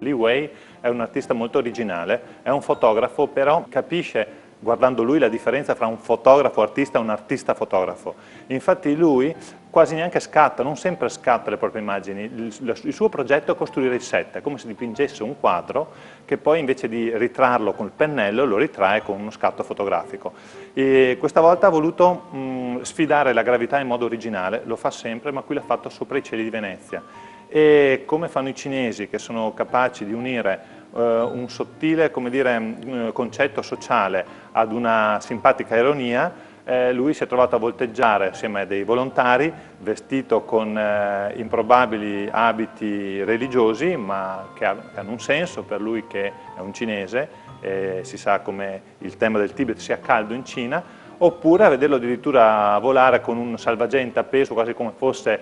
Li Wei è un artista molto originale, è un fotografo, però capisce guardando lui la differenza fra un fotografo artista e un artista fotografo. Infatti lui quasi neanche scatta, non sempre scatta le proprie immagini, il suo progetto è costruire il set, è come se dipingesse un quadro che poi invece di ritrarlo col pennello lo ritrae con uno scatto fotografico. E questa volta ha voluto sfidare la gravità in modo originale, lo fa sempre, ma qui l'ha fatto sopra i cieli di Venezia. E come fanno i cinesi, che sono capaci di unire un sottile, come dire, concetto sociale ad una simpatica ironia, lui si è trovato a volteggiare assieme a dei volontari, vestito con improbabili abiti religiosi, ma che hanno un senso per lui che è un cinese, si sa come il tema del Tibet sia caldo in Cina, oppure a vederlo addirittura volare con un salvagente appeso, quasi come fosse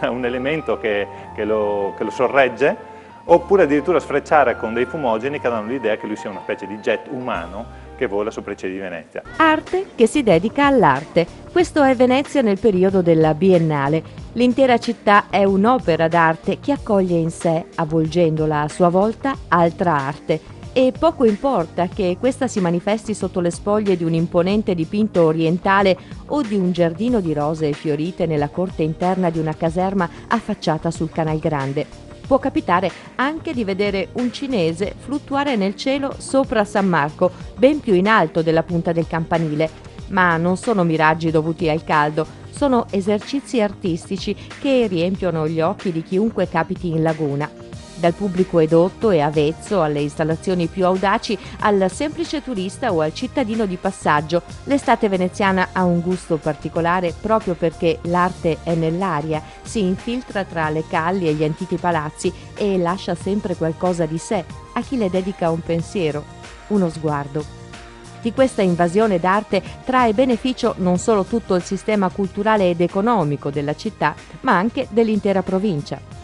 un elemento che lo sorregge, oppure addirittura sfrecciare con dei fumogeni che danno l'idea che lui sia una specie di jet umano che vola sopra i cieli di Venezia. Arte che si dedica all'arte. Questo è Venezia nel periodo della Biennale. L'intera città è un'opera d'arte che accoglie in sé, avvolgendola a sua volta, altra arte. E poco importa che questa si manifesti sotto le spoglie di un imponente dipinto orientale o di un giardino di rose fiorite nella corte interna di una caserma affacciata sul Canal Grande. Può capitare anche di vedere un cinese fluttuare nel cielo sopra San Marco, ben più in alto della punta del campanile. Ma non sono miraggi dovuti al caldo, sono esercizi artistici che riempiono gli occhi di chiunque capiti in laguna. Dal pubblico edotto e avvezzo alle installazioni più audaci, al semplice turista o al cittadino di passaggio, l'estate veneziana ha un gusto particolare proprio perché l'arte è nell'aria, si infiltra tra le calli e gli antichi palazzi e lascia sempre qualcosa di sé a chi le dedica un pensiero, uno sguardo. Di questa invasione d'arte trae beneficio non solo tutto il sistema culturale ed economico della città, ma anche dell'intera provincia.